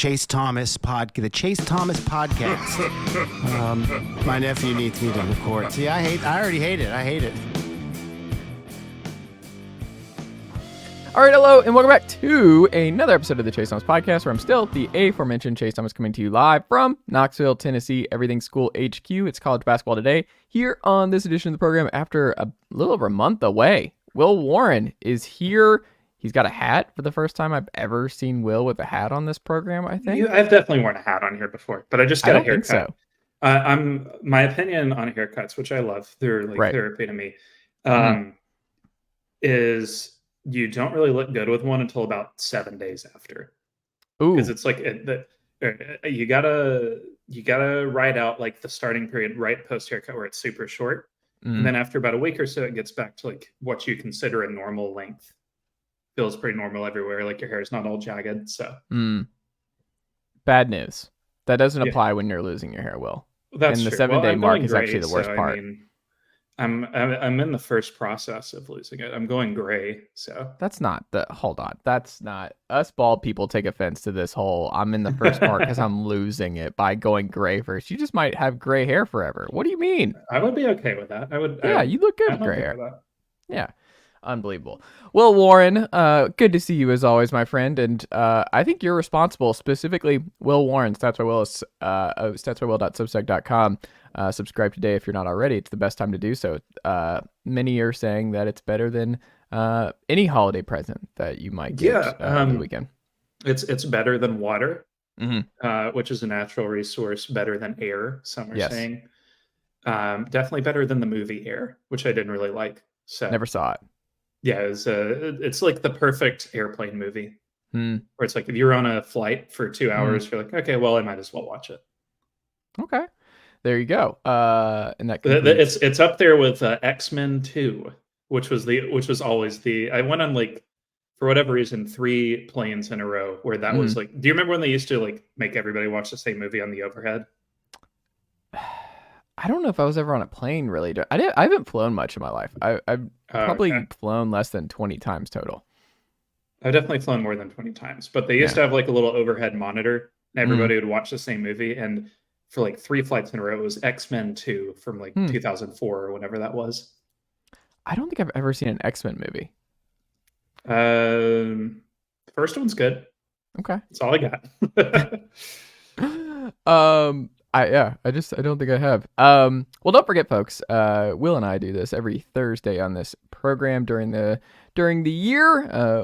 Chase Thomas podcast. My nephew needs me to record. See, I already hate it. I hate it. All right, hello, and welcome back to another episode of the Chase Thomas podcast, where I'm still the aforementioned Chase Thomas, coming to you live from Knoxville, Tennessee, Everything School HQ. It's college basketball today. Here on this edition of the program, after a little over a month away, Will Warren is here. He's got a hat for the first time I've ever seen Will with a hat on this program, I think. I've definitely worn a hat on here before, but I just got a haircut. I don't think so. My opinion on haircuts, which I love, they're like therapy to me, is you don't really look good with one until about 7 days after. Because it's like you gotta ride out like the starting period right post haircut where it's super short, and then after about a week or so, it gets back to like what you consider a normal length. Feels pretty normal everywhere. Like your hair is not all jagged. So bad news. That doesn't apply when you're losing your hair, Will. That's and the true. 7-day mark is gray, actually the worst part. I mean, I'm in the first process of losing it. I'm going gray. So that's not the hold on. That's not us bald people take offense to this whole I'm in the first part because I'm losing it by going gray first. You just might have gray hair forever. What do you mean? I would be okay with that. I would. Yeah, you look good with gray okay hair. with that. Yeah. Unbelievable. Will Warren, good to see you as always, my friend. And I think you're responsible, specifically Will Warren, Stats by Will, statsbywill.substack.com. Subscribe today if you're not already. It's the best time to do so. Many are saying that it's better than any holiday present that you might get over the weekend. It's better than water, which is a natural resource, better than air, some are saying. Definitely better than the movie Air, which I didn't really like. So never saw it. Yeah, it's like the perfect airplane movie. Where it's like if you're on a flight for 2 hours, you're like, okay, well, I might as well watch it. Okay, there you go. And that it's up there with X-Men 2, which was always I went on like for whatever reason 3 planes in a row where that was like. Do you remember when they used to like make everybody watch the same movie on the overhead? I don't know if I was ever on a plane, really. I haven't flown much in my life. I've probably flown less than 20 times total. I've definitely flown more than 20 times. But they used to have like a little overhead monitor, and everybody would watch the same movie. And for like 3 flights in a row, it was X-Men 2 from like 2004 or whenever that was. I don't think I've ever seen an X-Men movie. First one's good. Okay. That's all I got. I don't think I have. Well, don't forget, folks. Will and I do this every Thursday on this program during the year,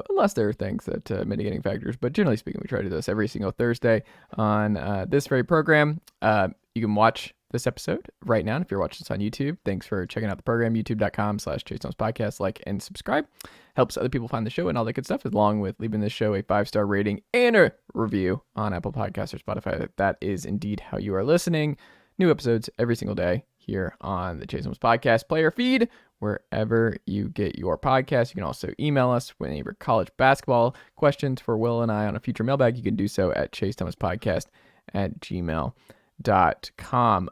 unless there are things that mitigating factors. But generally speaking, we try to do this every single Thursday on this very program. You can watch this episode right now. And if you're watching this on YouTube, thanks for checking out the program. YouTube.com/Chase Thomas Podcast. Like and subscribe. Helps other people find the show and all that good stuff, along with leaving this show a 5-star rating and a review on Apple Podcasts or Spotify. That is indeed how you are listening. New episodes every single day here on the Chase Thomas Podcast player feed, wherever you get your podcast. You can also email us with any of your college basketball questions for Will and I on a future mailbag. You can do so at chasethomaspodcast@gmail.com.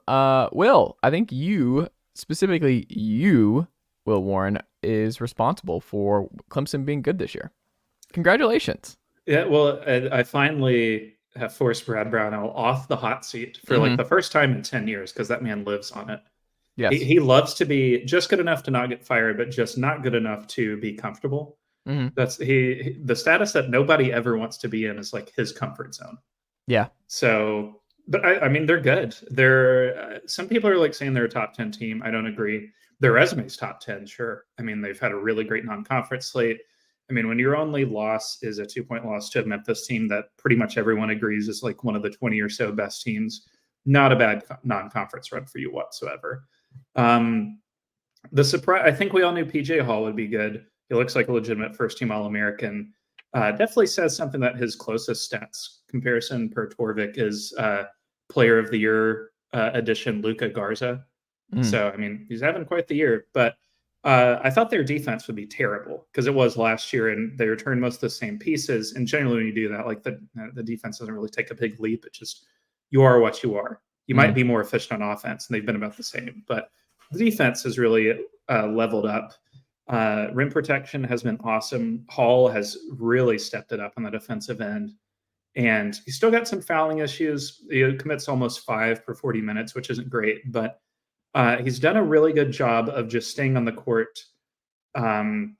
Will, I think specifically you, Will Warren, is responsible for Clemson being good this year. Congratulations. Yeah, well, I finally have forced Brad Brownell off the hot seat for like the first time in 10 years because that man lives on it. Yes. He loves to be just good enough to not get fired, but just not good enough to be comfortable. That's the status that nobody ever wants to be in is like his comfort zone. Yeah. So, but I mean, they're good. Some people are like saying they're a top 10 team. I don't agree. Their resume's top 10, sure. I mean, they've had a really great non-conference slate. I mean, when your only loss is a 2-point loss to a Memphis team that pretty much everyone agrees is like one of the 20 or so best teams, not a bad non-conference run for you whatsoever. The surprise, I think we all knew PJ Hall would be good. He looks like a legitimate first-team All-American. Definitely says something that his closest stats comparison per Torvik is Player of the Year edition Luka Garza. So, I mean, he's having quite the year, but I thought their defense would be terrible because it was last year and they returned most of the same pieces. And generally when you do that, like the defense doesn't really take a big leap. It just, you are what you are. You might be more efficient on offense and they've been about the same, but the defense has really leveled up. Rim protection has been awesome. Hall has really stepped it up on the defensive end. And he's still got some fouling issues. He commits almost 5 per 40 minutes, which isn't great, but he's done a really good job of just staying on the court in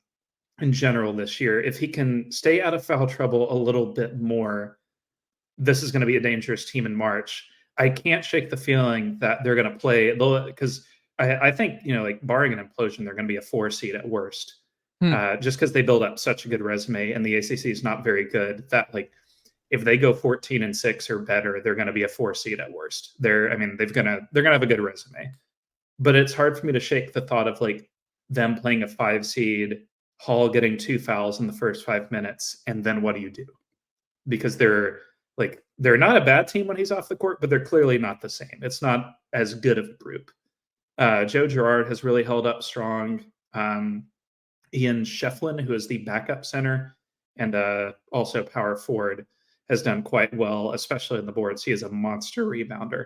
general this year. If he can stay out of foul trouble a little bit more, this is going to be a dangerous team in March. I can't shake the feeling that they're going to play, because I think, like barring an implosion, they're going to be a 4 seed at worst. Just because they build up such a good resume and the ACC is not very good, that like if they go 14-6 or better, they're going to be a 4 seed at worst. They're going to have a good resume, but it's hard for me to shake the thought of like them playing a 5 seed, Hall getting 2 fouls in the first 5 minutes, and then what do you do? Because they're not a bad team when he's off the court, but they're clearly not the same. It's not as good of a group. Joe Girard has really held up strong. Ian Shefflin, who is the backup center and also power forward, has done quite well, especially in the boards. He is a monster rebounder.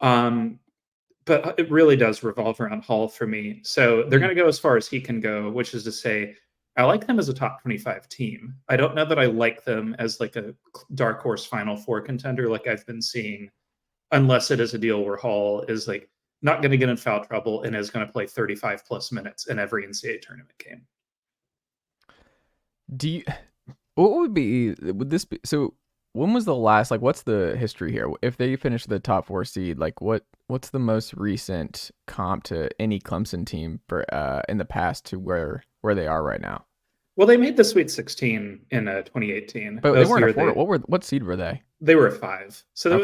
But it really does revolve around Hall for me. So they're going to go as far as he can go, which is to say, I like them as a top 25 team. I don't know that I like them as like a dark horse Final Four contender like I've been seeing, unless it is a deal where Hall is like not going to get in foul trouble and is going to play 35 plus minutes in every NCAA tournament game. Would this be, so when was the last, like, what's the history here? If they finish the top 4 seed, like what's the most recent comp to any Clemson team for in the past to where they are right now? Well, they made the Sweet 16 in 2018. But they weren't a 4. What seed were they? They were a 5. So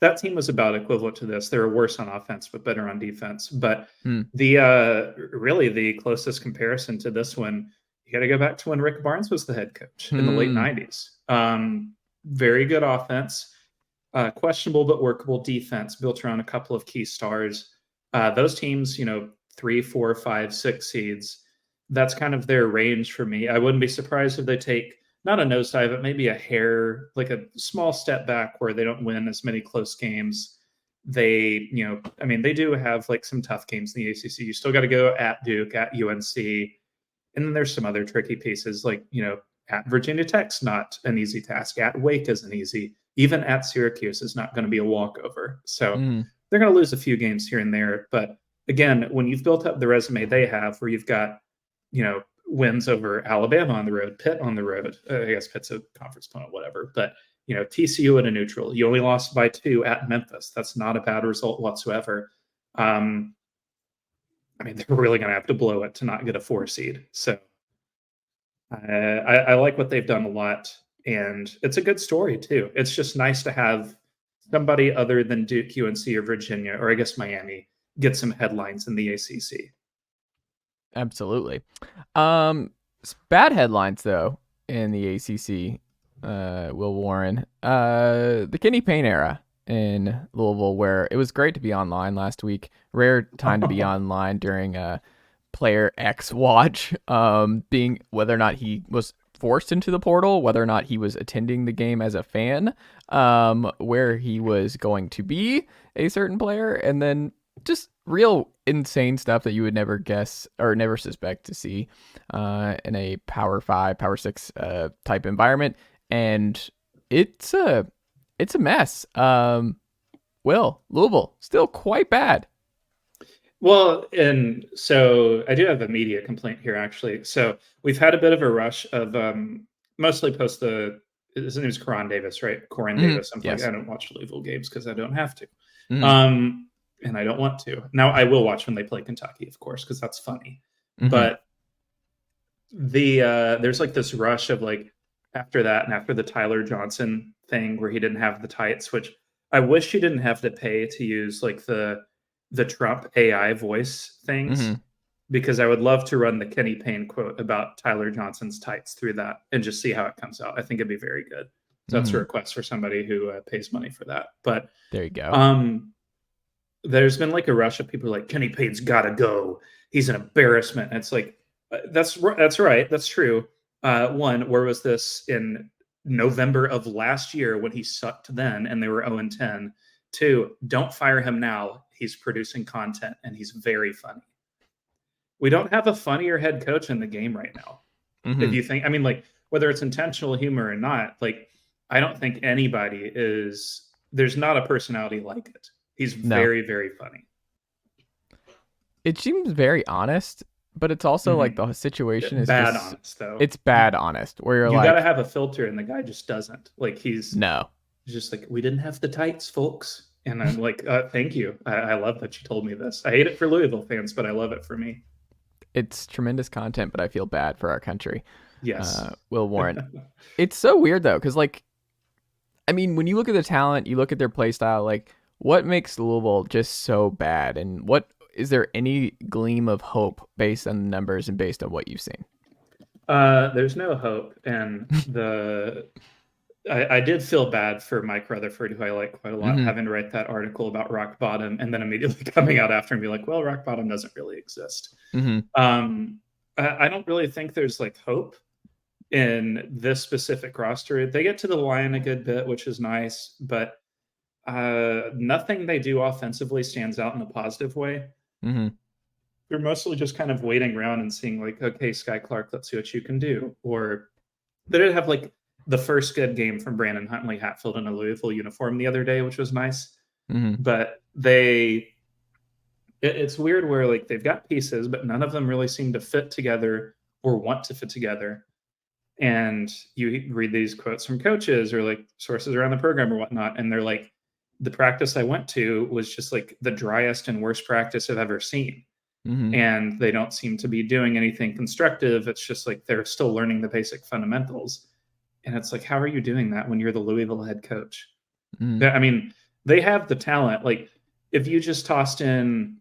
that team was about equivalent to this. They were worse on offense, but better on defense. But the closest comparison to this one, you got to go back to when Rick Barnes was the head coach in the late 90s. Very good offense, questionable but workable defense built around a couple of key stars. Those teams, 3, 4, 5, 6 seeds, that's kind of their range for me. I wouldn't be surprised if they take not a nosedive, but maybe a hair, like a small step back where they don't win as many close games. They, they do have like some tough games in the ACC. You still got to go at Duke, at UNC. And then there's some other tricky pieces like, at Virginia Tech's not an easy task. At Wake isn't easy. Even at Syracuse is not going to be a walkover. So they're going to lose a few games here and there. But again, when you've built up the resume they have, where you've got, wins over Alabama on the road, Pitt on the road. I guess Pitt's a conference opponent, whatever. But, TCU at a neutral. You only lost by 2 at Memphis. That's not a bad result whatsoever. They're really going to have to blow it to not get a 4 seed. So I like what they've done a lot. And it's a good story, too. It's just nice to have somebody other than Duke, UNC, or Virginia, or I guess Miami, get some headlines in the ACC. Absolutely. Bad headlines, though, in the ACC, Will Warren. The Kenny Payne era in Louisville, where it was great to be online last week. Rare time to be online during Player X watch, being whether or not he was forced into the portal, whether or not he was attending the game as a fan, where he was going to be a certain player, and then just real insane stuff that you would never guess or never suspect to see in a Power 5, Power 6 type environment. And it's a mess. Louisville, still quite bad. Well, and so I do have a media complaint here, actually. So we've had a bit of a rush of mostly post his name is Coran Davis, right? Coran Davis. Yes. I don't watch Louisville games because I don't have to. And I don't want to. Now I will watch when they play Kentucky, of course, because that's funny. But there's like this rush of like after that and after the Tyler Johnson thing where he didn't have the tights, which I wish he didn't have to pay to use like the Trump AI voice things, because I would love to run the Kenny Payne quote about Tyler Johnson's tights through that and just see how it comes out. I think it'd be very good. So that's a request for somebody who pays money for that. But there you go. There's been like a rush of people like Kenny Payne's got to go. He's an embarrassment. And it's like, that's right. That's true. One, where was this in November of last year when he sucked then and they were 0-10? 2, don't fire him now. He's producing content and he's very funny. We don't have a funnier head coach in the game right now. If you think, like whether it's intentional humor or not, like I don't think anybody is. There's not a personality like it. He's very, very funny. It seems very honest, but it's also like the situation is bad just, honest though. It's bad honest where you're you like, gotta have a filter, and the guy just doesn't. Like he's just like, we didn't have the tights, folks. And I'm like, thank you. I love that you told me this. I hate it for Louisville fans, but I love it for me. It's tremendous content, but I feel bad for our country. Yes. Will Warren. It's so weird though, because like, I mean, when you look at the talent, you look at their play style, like what makes Louisville just so bad? And what is there any gleam of hope based on the numbers and based on what you've seen? There's no hope. And I did feel bad for Mike Rutherford, who I like quite a lot, having to write that article about rock bottom and then immediately coming out after and be like, well, rock bottom doesn't really exist. I don't really think there's like hope in this specific roster. They get to the line a good bit, which is nice, but nothing they do offensively stands out in a positive way. They're mostly just kind of waiting around and seeing like, okay, Sky Clark, let's see what you can do. Or they did have like the first good game from Brandon Huntley Hatfield in a Louisville uniform the other day, which was nice. But it's weird where like they've got pieces, but none of them really seem to fit together or want to fit together. And you read these quotes from coaches or like sources around the program or whatnot, and they're like, the practice I went to was just like the driest and worst practice I've ever seen. And they don't seem to be doing anything constructive. It's just like they're still learning the basic fundamentals. And it's like, how are you doing that when you're the Louisville head coach? I mean, they have the talent. Like if you just tossed in,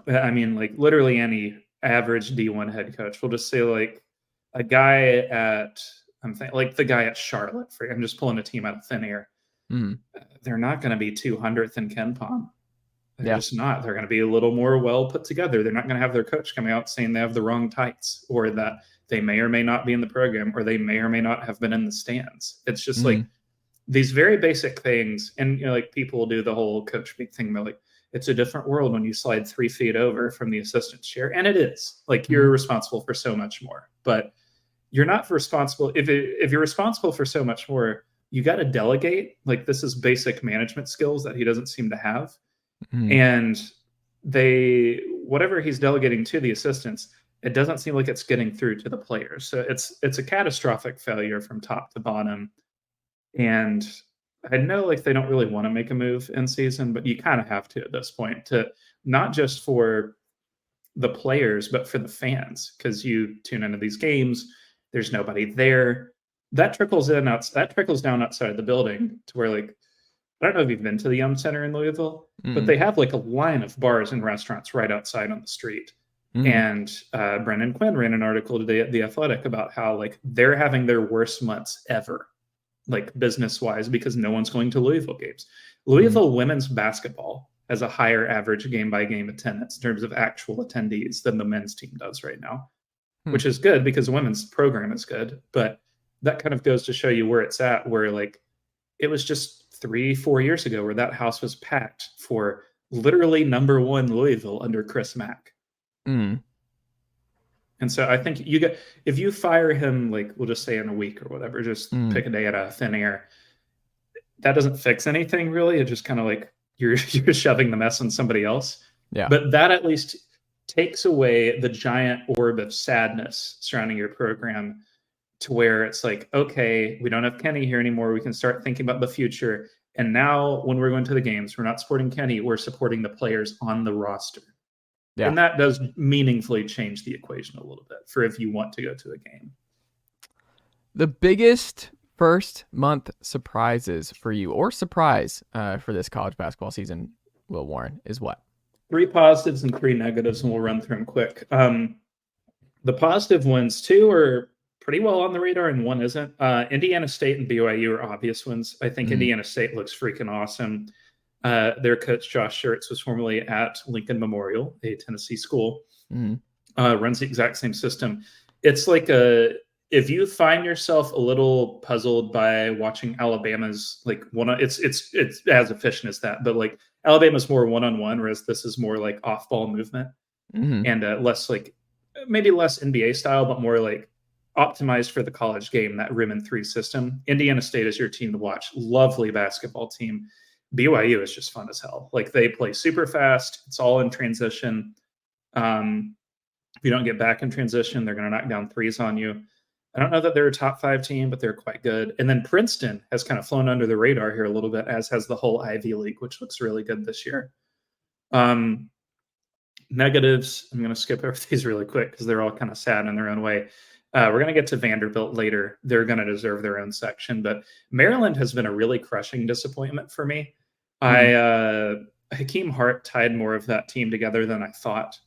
I mean, like literally any average D1 head coach, we'll just say like a guy at, like the guy at Charlotte, I'm just pulling a team out of thin air. They're not going to be 200th in Ken Pom. They're just not. They're going to be a little more well put together. They're not going to have their coach coming out saying they have the wrong tights or that they may or may not be in the program or they may or may not have been in the stands. It's just like these very basic things. And you know, like people do the whole coach speak thing about like, it's a different world when you slide 3 feet over from the assistant's chair. And it is like, you're responsible for so much more, but you're not responsible. If you're responsible for so much more, you got to delegate. Like this is basic management skills that he doesn't seem to have. And whatever he's delegating to the assistants, it doesn't seem like it's getting through to the players. So it's a catastrophic failure from top to bottom. And I know like they don't really want to make a move in season, but you kind of have to at this point, to not just for the players, but for the fans, because you tune into these games, there's nobody there. That trickles down outside the building to where like, I don't know if you've been to the Yum Center in Louisville, but they have like a line of bars and restaurants right outside on the street. And Brendan Quinn ran an article today at The Athletic about how like they're having their worst months ever, like business wise, because no one's going to Louisville games. Louisville women's basketball has a higher average game by game attendance in terms of actual attendees than the men's team does right now, which is good because the women's program is good. But that kind of goes to show you where it's at, where like it was just 3-4 years ago where that house was packed for literally number one Louisville under Chris Mack. And so I think if you fire him, like we'll just say in a week or whatever, just pick a day out of thin air, that doesn't fix anything really. It just kind of like you're shoving the mess on somebody else. But that at least takes away the giant orb of sadness surrounding your program, to where it's like, okay, we don't have Kenny here anymore. We can start thinking about the future. And now when we're going to the games, we're not supporting Kenny, we're supporting the players on the roster. And that does meaningfully change the equation a little bit for if you want to go to a game. The biggest first month surprises for you, or surprise for this college basketball season, Will Warren, is what? 3 positives and 3 negatives, and we'll run through them quick. The positive ones, 2 are pretty well on the radar and 1 isn't. Indiana State and BYU are obvious ones. I think Indiana State looks freaking awesome. Their coach, Josh Schertz, was formerly at Lincoln Memorial, a Tennessee school, runs the exact same system. It's like if you find yourself a little puzzled by watching Alabama's like it's as efficient as that, but like Alabama's more one-on-one, whereas this is more like off-ball movement and less like maybe less NBA style, but more like optimized for the college game, that rim and three system. Indiana State is your team to watch. Lovely basketball team. BYU is just fun as hell. Like, they play super fast. It's all in transition. If you don't get back in transition, they're going to knock down threes on you. I don't know that they're a top 5 team, but they're quite good. And then Princeton has kind of flown under the radar here a little bit, as has the whole Ivy League, which looks really good this year. Negatives, I'm going to skip over these really quick because they're all kind of sad in their own way. We're going to get to Vanderbilt later. They're going to deserve their own section. But Maryland has been a really crushing disappointment for me. Hakeem Hart tied more of that team together than I thought.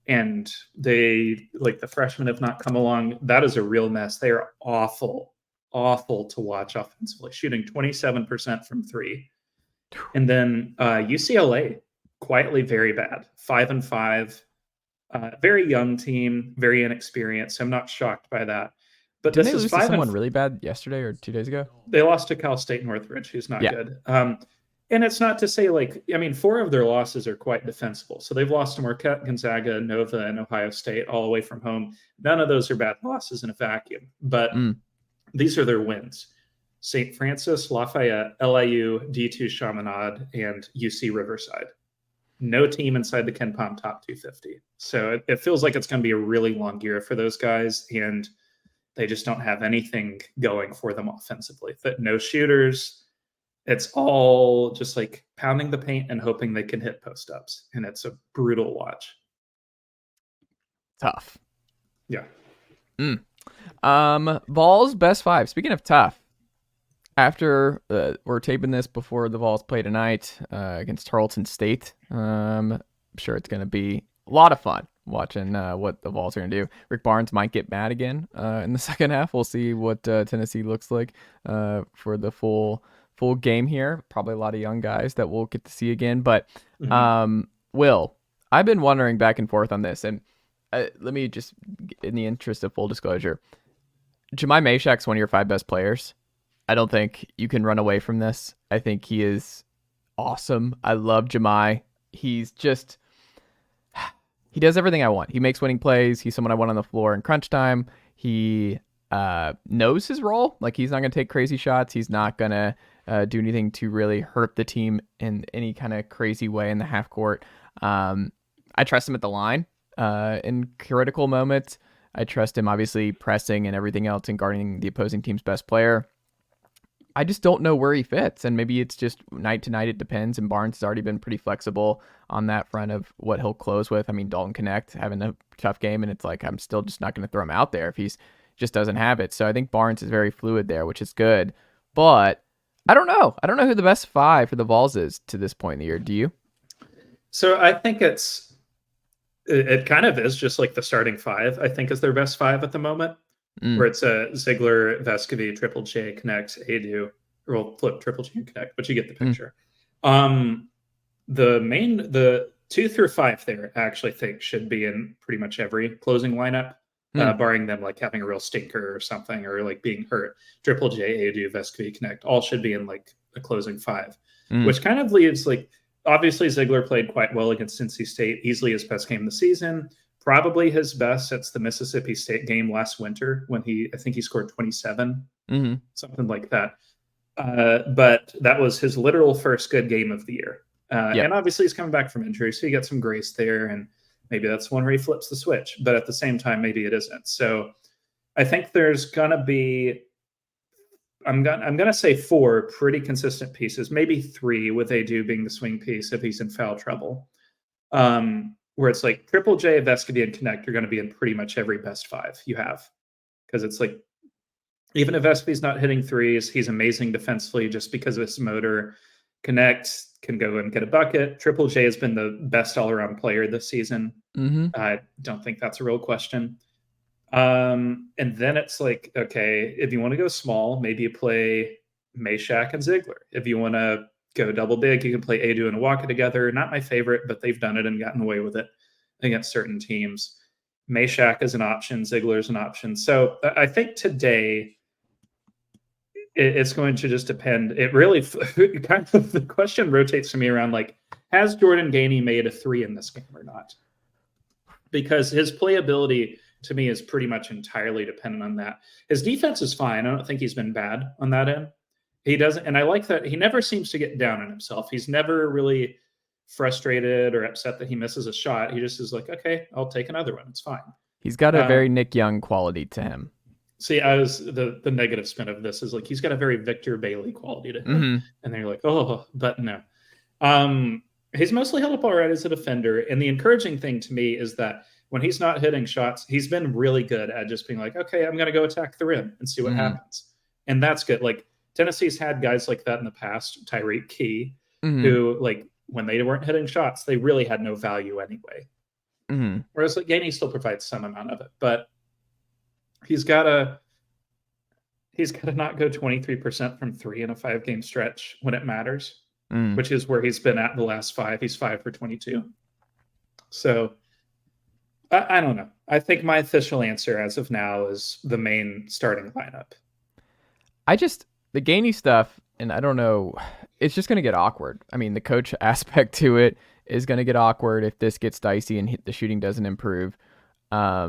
And they, like, the freshmen have not come along. That is a real mess. They are awful to watch offensively, shooting 27% from 3. And then UCLA, quietly very bad, 5-5. Very young team, very inexperienced. I'm not shocked by that. But Didn't this they is lose to someone really bad yesterday or 2 days ago? They lost to Cal State Northridge, who's not good. And it's not to say, like, I mean, 4 of their losses are quite defensible. So they've lost to Marquette, Gonzaga, Nova, and Ohio State all away from home. None of those are bad losses in a vacuum. But these are their wins. St. Francis, Lafayette, LIU, D2 Chaminade, and UC Riverside. No team inside the Ken Pom top 250. So it feels like it's going to be a really long year for those guys, and they just don't have anything going for them offensively. No shooters. It's all just like pounding the paint and hoping they can hit post-ups, and it's a brutal watch. Tough. Yeah. Vols best 5. Speaking of tough, after we're taping this before the Vols play tonight against Tarleton State. I'm sure it's going to be a lot of fun watching what the Vols are going to do. Rick Barnes might get mad again in the second half. We'll see what Tennessee looks like for the full game here. Probably a lot of young guys that we'll get to see again. But Will, I've been wondering back and forth on this, and let me just, in the interest of full disclosure, Jemai Mashak's one of your 5 best players. I don't think you can run away from this. I think he is awesome. I love Jemai. He's just, he does everything I want. He makes winning plays. He's someone I want on the floor in crunch time. He knows his role. Like, he's not going to take crazy shots. He's not going to do anything to really hurt the team in any kind of crazy way in the half court. I trust him at the line in critical moments. I trust him, obviously, pressing and everything else and guarding the opposing team's best player. I just don't know where he fits, and maybe it's just night to night. It depends, and Barnes has already been pretty flexible on that front of what he'll close with. I mean, Dalton Connect having a tough game, and it's like, I'm still just not going to throw him out there if he's just doesn't have it. So I think Barnes is very fluid there, which is good. But I don't know. I don't know who the best 5 for the Vols is to this point in the year. Do you? So I think it kind of is just like the starting 5, I think, is their best 5 at the moment. Where it's Ziegler, Vescovy, Triple J, Connect, Adu, or we'll flip Triple J and Connect, but you get the picture. The 2 through 5 there, I actually think should be in pretty much every closing lineup, barring them like having a real stinker or something, or like being hurt. Triple J, Adu, Vescovy, Connect, all should be in like a closing 5, which kind of leaves, like, obviously Ziegler played quite well against Cincy State, easily his best game of the season. Probably his best since the Mississippi State game last winter, when I think he scored 27, something like that. But that was his literal first good game of the year. And obviously he's coming back from injury, so you get some grace there, and maybe that's one where he flips the switch. But at the same time, maybe it isn't. So I think there's gonna be, I'm gonna say 4 pretty consistent pieces, maybe 3 with Adu being the swing piece if he's in foul trouble. Where it's like Triple J, Vescovy, and Connect are going to be in pretty much every best 5 you have. Because it's like, even if Vescovy's not hitting threes, he's amazing defensively just because of his motor. Connect can go and get a bucket. Triple J has been the best all-around player this season. I don't think that's a real question. And then it's like, okay, if you want to go small, maybe you play Mashak and Ziegler. If you want to go double big, you can play Adu and Awaka together. Not my favorite, but they've done it and gotten away with it against certain teams. Mashak is an option. Ziegler is an option. So I think today it's going to just depend. It really kind of, the question rotates for me around, like, has Jordan Gainey made a 3 in this game or not? Because his playability to me is pretty much entirely dependent on that. His defense is fine. I don't think he's been bad on that end. He doesn't, and I like that he never seems to get down on himself. He's never really frustrated or upset that he misses a shot. He just is like, okay, I'll take another one. It's fine. He's got a very Nick Young quality to him. See, I was the negative spin of this is like he's got a very Victor Bailey quality to him, and they're like, oh, but no. He's mostly held up all right as a defender, and the encouraging thing to me is that when he's not hitting shots, he's been really good at just being like, okay, I'm going to go attack the rim and see what happens, and that's good. Like Tennessee's had guys like that in the past, Tyreek Key, who like when they weren't hitting shots, they really had no value anyway. Whereas like Gainey still provides some amount of it, but he's got to not go 23% from 3 in a 5-game stretch when it matters, which is where he's been at the last 5. He's 5 for 22. So I don't know. I think my official answer as of now is the main starting lineup. The Gainey stuff, and I don't know, it's just going to get awkward. I mean, the coach aspect to it is going to get awkward if this gets dicey and the shooting doesn't improve. I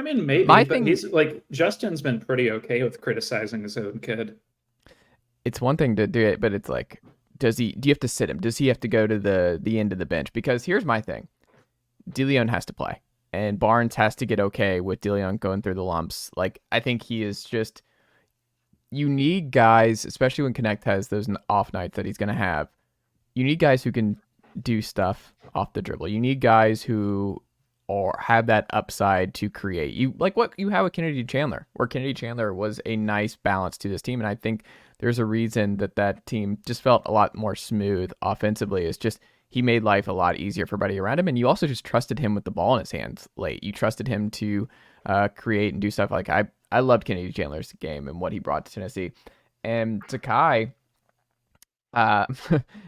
mean, maybe, but he's like Justin's been pretty okay with criticizing his own kid. It's one thing to do it, but it's like, do you have to sit him? Does he have to go to the end of the bench? Because here's my thing. Dillione has to play, and Barnes has to get okay with Dillione going through the lumps. Like, I think he is just, you need guys, especially when Connect has those off nights that he's going to have. You need guys who can do stuff off the dribble. You need guys who or have that upside to create. You like what you have with Kennedy Chandler, where Kennedy Chandler was a nice balance to this team. And I think there's a reason that team just felt a lot more smooth offensively. It's just, he made life a lot easier for everybody around him. And you also just trusted him with the ball in his hands late. You trusted him to create and do stuff. Like I loved Kennedy Chandler's game and what he brought to Tennessee. And Takai,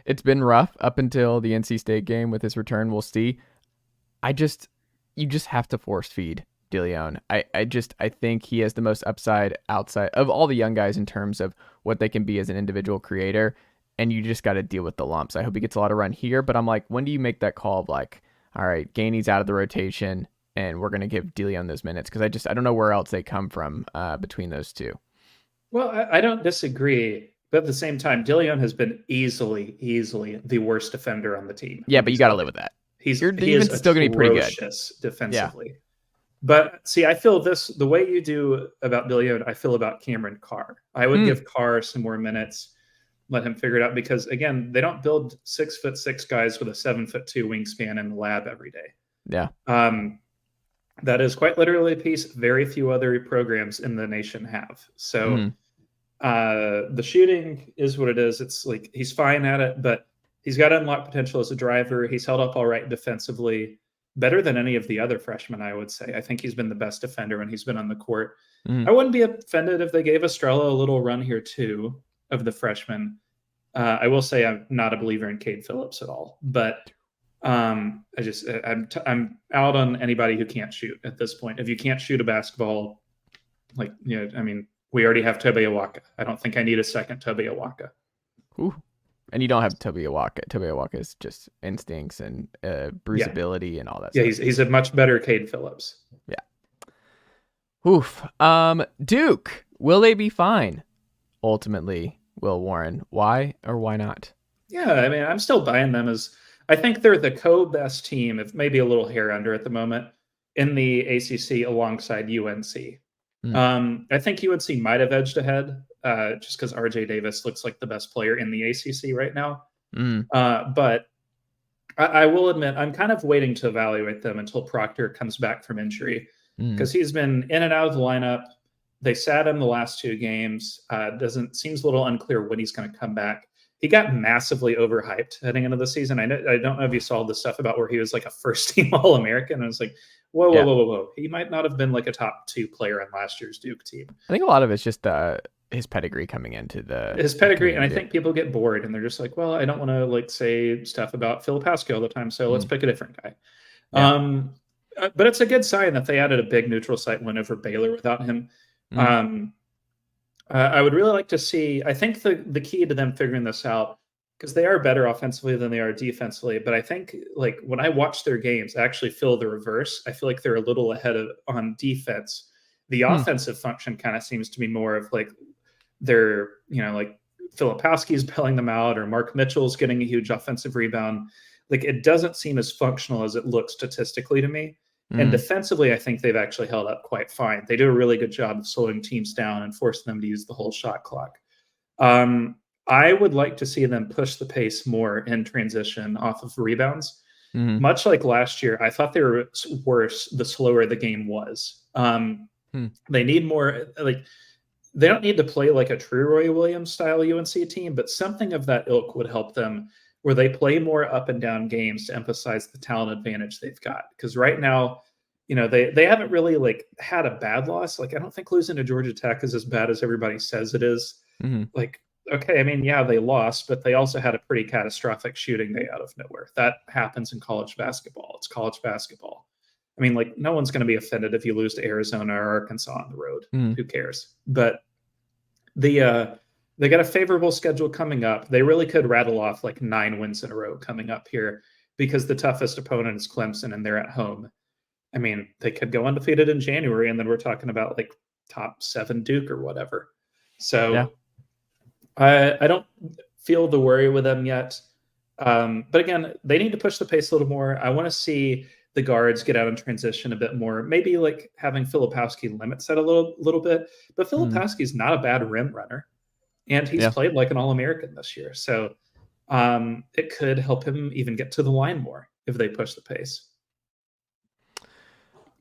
it's been rough up until the NC State game with his return. We'll see. You just have to force feed Dillione. I think he has the most upside outside of all the young guys in terms of what they can be as an individual creator. And you just got to deal with the lumps. I hope he gets a lot of run here, but I'm like, when do you make that call of like, all right, Gainey's out of the rotation and we're going to give Dillione those minutes? Because I don't know where else they come from between those two. Well, I don't disagree. But at the same time, Dillione has been easily the worst defender on the team. Yeah, but you got to live with that. He is still going to be pretty good defensively. Yeah. But see, I feel the way you do about Dillione, I feel about Cameron Carr. I would give Carr some more minutes, let him figure it out, because again, they don't build 6'6" guys with a 7'2" wingspan in the lab every day. Yeah. That is quite literally a piece very few other programs in the nation have. So the shooting is what it is. It's like he's fine at it, but he's got unlocked potential as a driver. He's held up all right defensively, better than any of the other freshmen, I would say. I think he's been the best defender when he's been on the court. I wouldn't be offended if they gave Estrella a little run here too, of the freshmen. I will say I'm not a believer in Cade Phillips at all, but I'm out on anybody who can't shoot at this point. If you can't shoot a basketball, like, you know, I mean, we already have Tobe Awaka. I don't think I need a second Tobe Awaka. Ooh. And you don't have Tobe Awaka. Tobe Awaka is just instincts and bruisability and all that stuff. Yeah, he's a much better Cade Phillips. Yeah. Oof. Duke, will they be fine? Ultimately, Will Warren. Why or why not? Yeah, I mean, I'm still buying them as, I think they're the co-best team, if maybe a little hair under at the moment, in the ACC alongside UNC. I think UNC might have edged ahead just because RJ Davis looks like the best player in the ACC right now. But I will admit, I'm kind of waiting to evaluate them until Proctor comes back from injury, because he's been in and out of the lineup. They sat him the last 2 games. Seems a little unclear when he's going to come back. He got massively overhyped heading into the season. I don't know if you saw the stuff about where he was like a first-team All-American. I was like, whoa. He might not have been like a top 2 player on last year's Duke team. I think a lot of it's just his pedigree coming into his pedigree, and I think people get bored and they're just like, well, I don't want to like say stuff about Phil Pascal all the time, so let's pick a different guy. But it's a good sign that they added a big neutral site win over Baylor without him. I would really like to see, I think the key to them figuring this out because they are better offensively than they are defensively. But I think like when I watch their games, I actually feel the reverse. I feel like they're a little ahead on defense. The offensive function kind of seems to be more of like they're, like Filipowski's bailing them out or Mark Mitchell's getting a huge offensive rebound. Like it doesn't seem as functional as it looks statistically to me. And defensively, I think they've actually held up quite fine. They do a really good job of slowing teams down and forcing them to use the whole shot clock. I would like to see them push the pace more in transition off of rebounds. Much like last year, I thought they were worse the slower the game was. They need more, like, they don't need to play like a true Roy Williams style UNC team, but something of that ilk would help them where they play more up and down games to emphasize the talent advantage they've got. Because right now, they haven't really like had a bad loss. Like I don't think losing to Georgia Tech is as bad as everybody says it is. Like, okay, I mean, yeah, they lost, but they also had a pretty catastrophic shooting day out of nowhere. That happens in college basketball. It's college basketball. I mean, like no one's going to be offended if you lose to Arizona or Arkansas on the road. Who cares? But they got a favorable schedule coming up. They really could rattle off like 9 wins in a row coming up here because the toughest opponent is Clemson and they're at home. I mean, they could go undefeated in January and then we're talking about like top 7 Duke or whatever. So I don't feel the worry with them yet. But again, they need to push the pace a little more. I want to see the guards get out in transition a bit more. Maybe like having Filipowski limits that a little bit. But Filipowski's not a bad rim runner. And he's played like an All-American this year. So it could help him even get to the line more if they push the pace.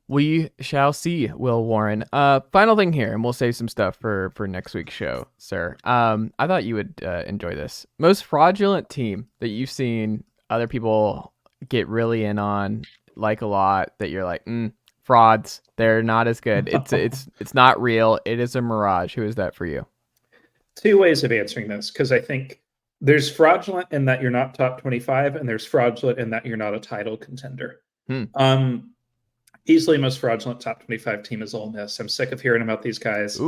We shall see, Will Warren. Final thing here, and we'll save some stuff for next week's show, sir. I thought you would enjoy this. Most fraudulent team that you've seen other people get really in on, like a lot, that you're like, frauds. They're not as good. It's not real. It is a mirage. Who is that for you? 2 ways of answering this, because I think there's fraudulent in that you're not top 25, and there's fraudulent in that you're not a title contender. Easily most fraudulent top 25 team is Ole Miss. I'm sick of hearing about these guys.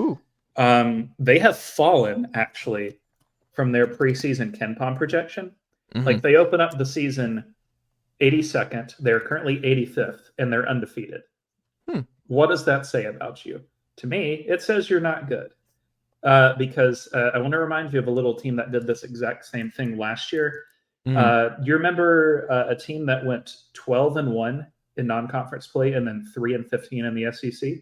They have fallen, actually, from their preseason KenPom projection. Like, they open up the season 82nd. They're currently 85th, and they're undefeated. What does that say about you? To me, it says you're not good. Because I want to remind you of a little team that did this exact same thing last year. You remember a team that went 12-1 in non-conference play and then 3-15 in the SEC?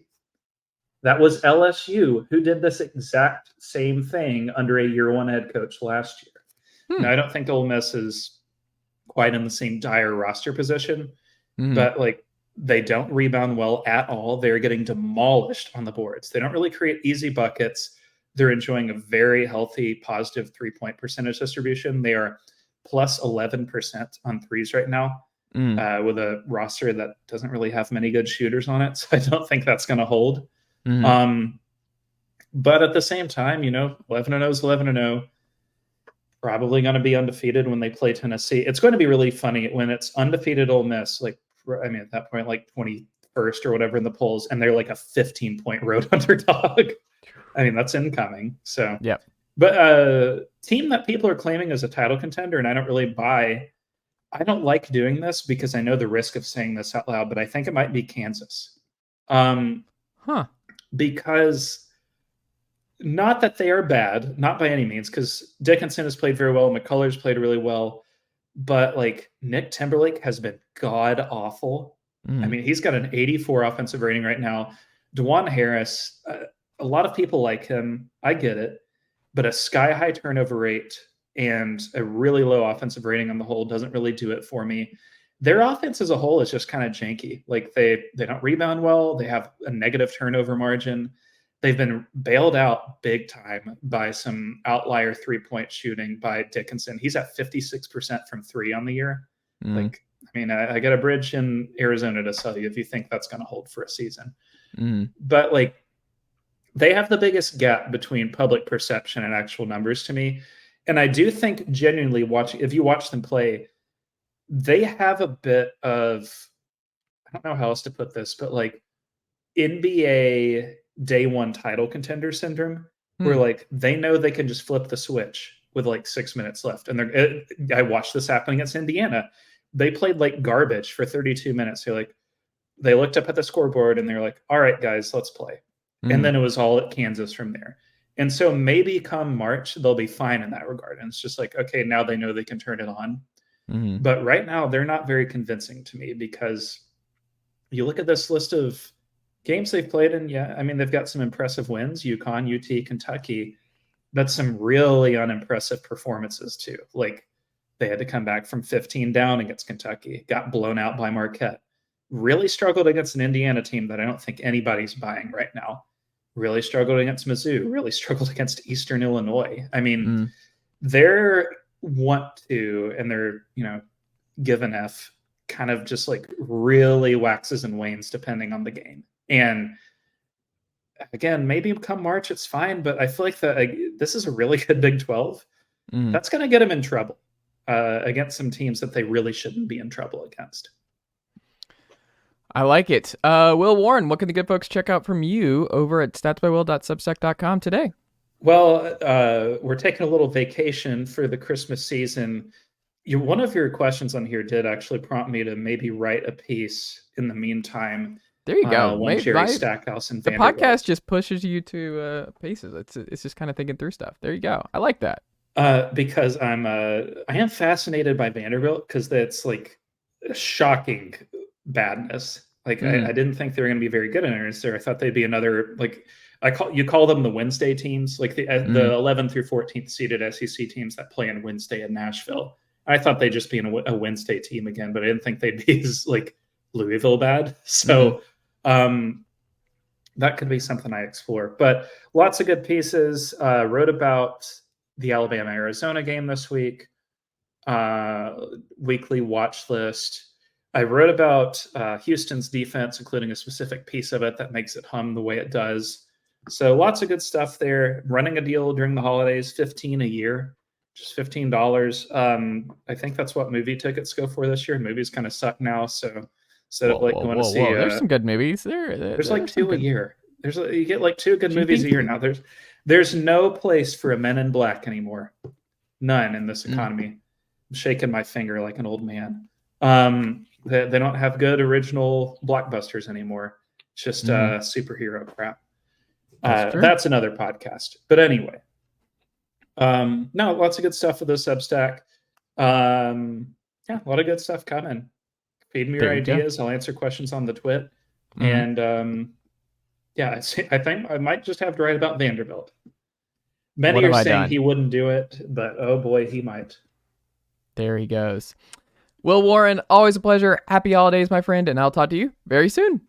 That was LSU, who did this exact same thing under a year 1 head coach last year. Now, I don't think Ole Miss is quite in the same dire roster position, but like they don't rebound well at all. They're getting demolished on the boards. They don't really create easy buckets. They're enjoying a very healthy, positive 3-point percentage distribution. They are plus 11% on threes right now with a roster that doesn't really have many good shooters on it. So I don't think that's going to hold. But at the same time, 11-0 is 11-0. Probably going to be undefeated when they play Tennessee. It's going to be really funny when it's undefeated Ole Miss, at that point, like 21st or whatever in the polls, and they're like a 15-point road underdog. I mean, that's incoming. So, but team that people are claiming as a title contender, and I don't really buy. I don't like doing this because I know the risk of saying this out loud, but I think it might be Kansas. Because not that they are bad, not by any means, because Dickinson has played very well, McCullers played really well, but like Nick Timberlake has been god awful. I mean, he's got an 84 offensive rating right now. DeJuan Harris. A lot of people like him. I get it. But a sky-high turnover rate and a really low offensive rating on the whole doesn't really do it for me. Their offense as a whole is just kind of janky. Like they don't rebound well. They have a negative turnover margin. They've been bailed out big time by some outlier 3-point shooting by Dickinson. He's at 56% from 3 on the year. Like, I mean, I got a bridge in Arizona to sell you if you think that's going to hold for a season. But like, they have the biggest gap between public perception and actual numbers to me. And I do think genuinely if you watch them play, they have a bit of, I don't know how else to put this, but like NBA day 1 title contender syndrome, where like they know they can just flip the switch with like 6 minutes left. And I watched this happen against Indiana. They played like garbage for 32 minutes. They looked up at the scoreboard and they're like, all right, guys, let's play. And then it was all at Kansas from there. And so maybe come March, they'll be fine in that regard. And it's just like, okay, now they know they can turn it on. But right now, they're not very convincing to me, because you look at this list of games they've played, and yeah, I mean, they've got some impressive wins, UConn, UT, Kentucky. That's some really unimpressive performances too. Like, they had to come back from 15 down against Kentucky, got blown out by Marquette, really struggled against an Indiana team that I don't think anybody's buying right now. Really struggled against Mizzou, really struggled against Eastern Illinois. I mean, they're give an F, kind of just like really waxes and wanes depending on the game. And again, maybe come March, it's fine, but I feel like this is a really good Big 12. That's going to get them in trouble against some teams that they really shouldn't be in trouble against. I like it. Will Warren, what can the good folks check out from you over at statsbywill.substack.com today? Well, we're taking a little vacation for the Christmas season. One of your questions on here did actually prompt me to maybe write a piece in the meantime. There you go. Jerry Stackhouse and the podcast just pushes you to pieces. It's just kind of thinking through stuff. There you go. I like that. Because I am fascinated by Vanderbilt, because that's like shocking badness. Like I didn't think they were going to be very good in earnest there. I thought they'd be another, like, you call them the Wednesday teams, like the 11th through 14th seeded SEC teams that play on Wednesday in Nashville. I thought they'd just be a Wednesday team again, but I didn't think they'd be as like Louisville bad. So that could be something I explore. But lots of good pieces. Wrote about the Alabama-Arizona game this week. Weekly watch list. I wrote about Houston's defense, including a specific piece of it that makes it hum the way it does. So lots of good stuff there. Running a deal during the holidays, $15 a year, just $15. I think that's what movie tickets go for this year. Movies kind of suck now, so instead of like going to see, there's some good movies there. There's like two a year. You get like two good movies a year now. There's no place for a Men in Black anymore. None in this economy. I'm shaking my finger like an old man. They don't have good original blockbusters anymore. It's just superhero crap. That's another podcast. But anyway, no, lots of good stuff with the Substack. Yeah, a lot of good stuff coming. Feed me your ideas. I'll answer questions on the twit. And yeah, I think I might just have to write about Vanderbilt. Many are saying he wouldn't do it, but oh boy, he might. There he goes. Will Warren, always a pleasure. Happy holidays, my friend, and I'll talk to you very soon.